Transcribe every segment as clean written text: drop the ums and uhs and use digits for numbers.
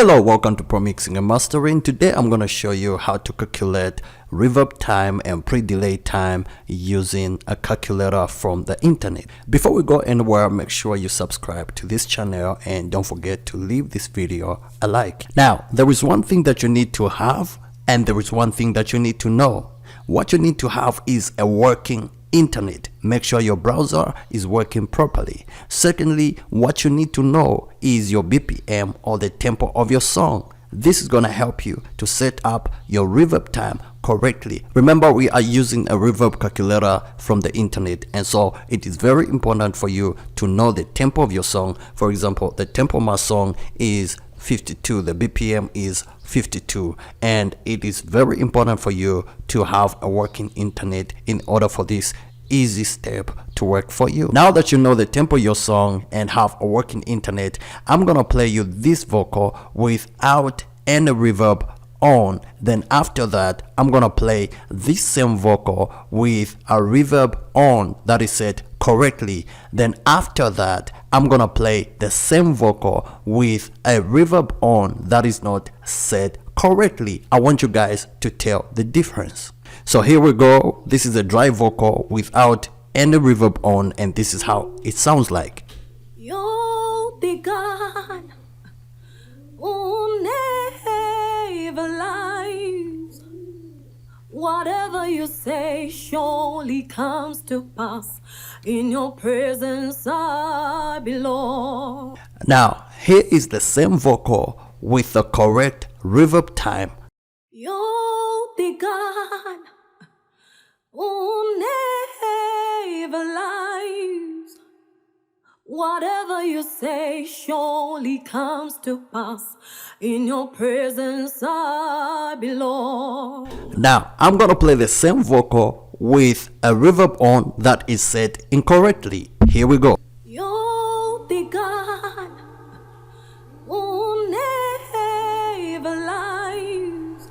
Hello, welcome to Pro Mixing and Mastering. Today I'm going to show you how to calculate reverb time and pre-delay time using a calculator from the internet. Before we go anywhere, make sure you subscribe to this channel and don't forget to leave this video a like. Now, there is one thing that you need to have and there is one thing that you need to know. What you need to have is a working internet. Make sure your browser is working properly. Secondly, what you need to know is your BPM or the tempo of your song. This is going to help you to set up your reverb time correctly. Remember, we are using a reverb calculator from the internet, and so it is very important for you to know the tempo of your song. For example, the tempo of my song is 52, the BPM is 52, and it is very important for you to have a working internet in order for this easy step to work for you. Now that you know the tempo of your song and have a working internet, I'm gonna play you this vocal without any reverb on. Then after that, I'm gonna play this same vocal with a reverb on that is set correctly. Then after that, I'm gonna play the same vocal with a reverb on that is not set correctly. I want you guys to tell the difference. So here we go. This is a dry vocal without any reverb on, and this is how it sounds like. You're the God who never lies. Whatever you say surely comes to pass. In your presence I belong. Now, here is the same vocal with the correct reverb time. You're the God who never lies. Whatever you say surely comes to pass. In your presence I belong. Now, I'm gonna play the same vocal with a reverb on that is set incorrectly. Here we go. You're the God who never lies.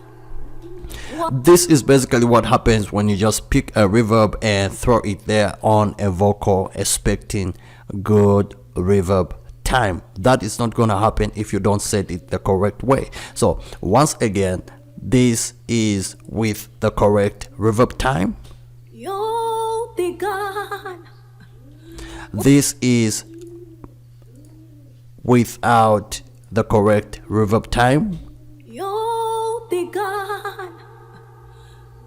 This is basically what happens when you just pick a reverb and throw it there on a vocal expecting good reverb time. That is not gonna happen if you don't set it the correct way. So once again, this is with the correct reverb time. You're the God. This is without the correct reverb time. You're the God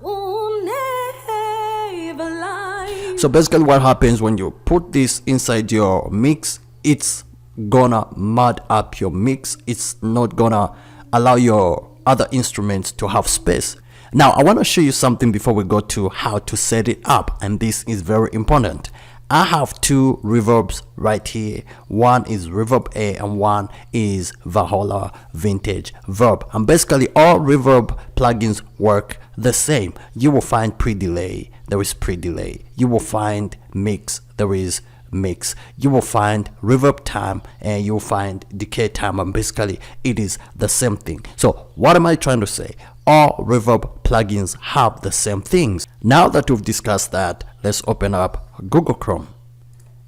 who never lies. So basically what happens when you put this inside your mix, it's gonna mud up your mix. It's not gonna allow your other instruments to have space. Now I want to show you something before we go to how to set it up, and this is very important. I have two reverbs right here. One is Reverb A and one is Valhalla Vintage Verb. And basically all reverb plugins work the same. You will find pre-delay, there is pre-delay. You will find mix, there is mix. You will find reverb time and you will find decay time, and basically it is the same thing. So what am I trying to say? All reverb plugins have the same things. Now that we've discussed that, let's open up Google Chrome.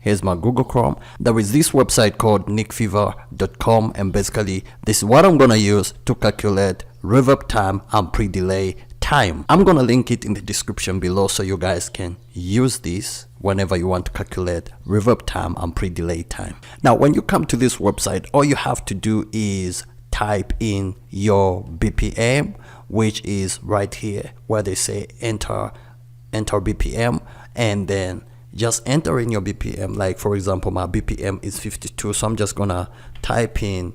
Here's my Google Chrome. There is this website called nickfever.com, and basically this is what I'm gonna use to calculate reverb time and pre-delay time. I'm gonna link it in the description below so you guys can use this whenever you want to calculate reverb time and pre-delay time. Now when you come to this website, all you have to do is type in your BPM, which is right here where they say enter BPM, and then just enter in your BPM. Like for example, my BPM is 52, so I'm just gonna type in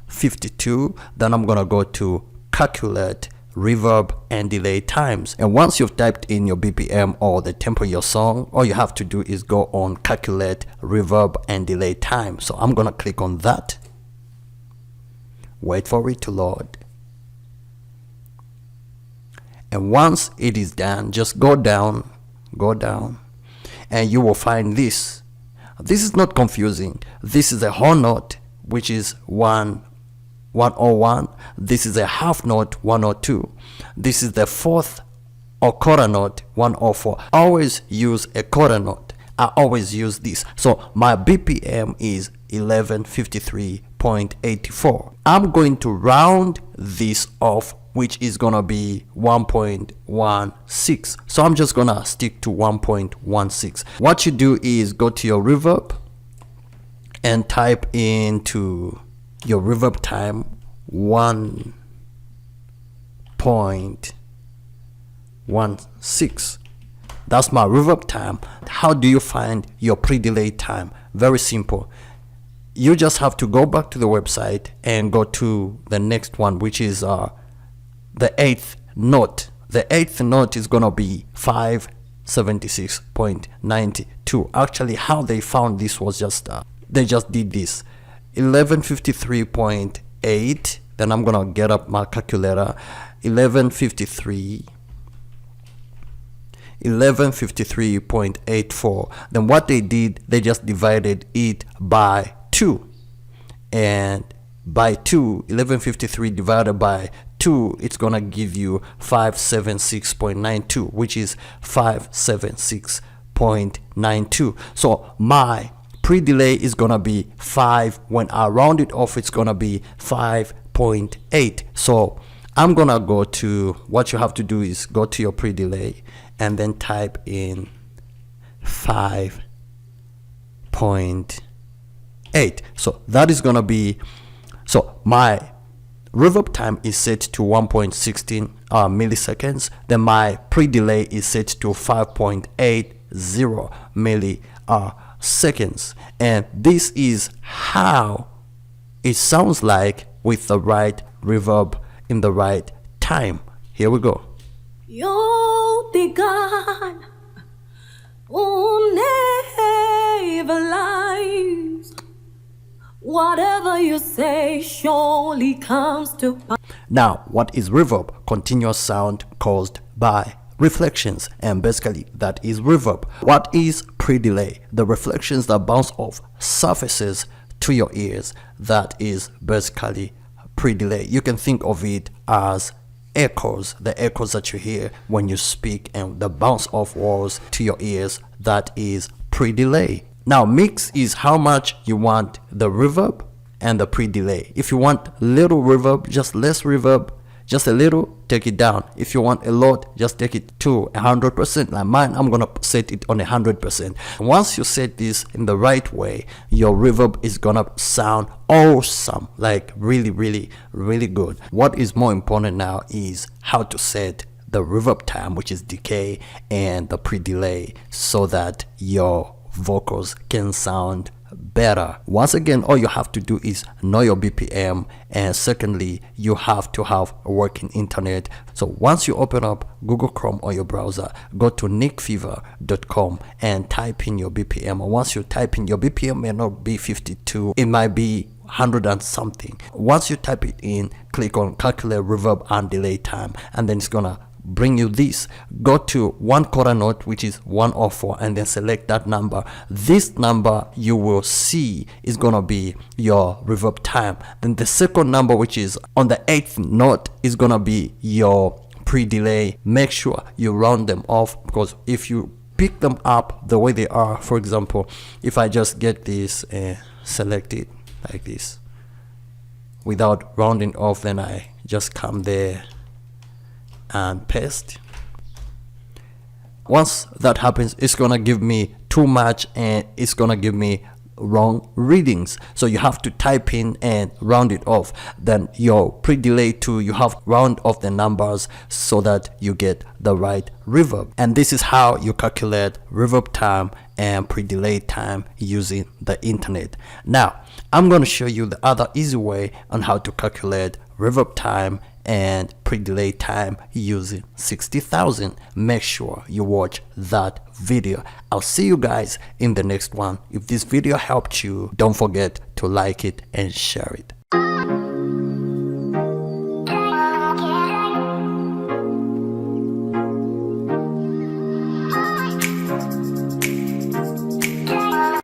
52. Then I'm gonna go to calculate reverb and delay times, and once you've typed in your BPM or the tempo of your song, all you have to do is go on calculate reverb and delay time. So I'm gonna click on that, wait for it to load, and once it is done, just go down, and you will find this. This is not confusing. This is a whole note, which is 101. This is a half note, 102. This is the fourth or quarter note, 104. Always use a quarter note. I always use this. So my BPM is 1153 1.84. I'm going to round this off, which is gonna be 1.16. So I'm just gonna stick to 1.16. What you do is go to your reverb and type into your reverb time 1.16. That's my reverb time. How do you find your pre-delay time? Very simple. You just have to go back to the website and go to the next one, which is the 8th note. The 8th note is gonna be 576.92. Actually, how they found this was just they just did this 1153.8. Then I'm gonna get up my calculator. 1153.84. Then what they did, they just divided it by 2, and by 2, 1153 divided by 2, it's gonna give you 576.92, which is 576.92. So my pre-delay is gonna be 5. When I round it off, it's gonna be 5.8. So I'm gonna go to, what you have to do is go to your pre-delay and then type in 5.8. So that is gonna be, so my reverb time is set to 1.16 milliseconds. Then my pre-delay is set to 5.80 milliseconds. And this is how it sounds like with the right reverb in the right time. Here we go. You're the God who never lies. Whatever you say surely comes to pass. Now, what is reverb? Continuous sound caused by reflections, and basically that is reverb. What is pre-delay? The reflections that bounce off surfaces to your ears. That is basically pre-delay. You can think of it as echoes, the echoes that you hear when you speak and the bounce off walls to your ears. That is pre-delay. Now, mix is how much you want the reverb and the pre-delay. If you want little reverb, just less reverb. Just a little, take it down. If you want a lot, just take it to 100%. Like mine, I'm gonna set it on 100%. Once you set this in the right way, your reverb is gonna sound awesome, like really, really, really good. What is more important now is how to set the reverb time, which is decay, and the pre-delay, so that your vocals can sound better. Once again, all you have to do is know your BPM, and secondly, you have to have a working internet. So once you open up Google Chrome or your browser, go to nickfever.com and type in your BPM. And once you type in, your BPM may not be 52, it might be 100 and something. Once you type it in, click on calculate reverb and delay time, and then it's gonna bring you this. Go to one quarter note, which is 104, and then select that number. This number you will see is gonna be your reverb time. Then the second number, which is on the 8th note, is gonna be your pre-delay. Make sure you round them off, because if you pick them up the way they are, for example, if I just get this and select it like this without rounding off, then I just come there and paste. Once that happens, it's gonna give me too much and it's gonna give me wrong readings. So you have to type in and round it off. Then your pre-delay too, you have to round off the numbers so that you get the right reverb. And this is how you calculate reverb time and pre-delay time using the internet. Now I'm going to show you the other easy way on how to calculate reverb time and pre-delay time using 60,000. Make sure you watch that video. I'll see you guys in the next one. If this video helped you, don't forget to like it and share it.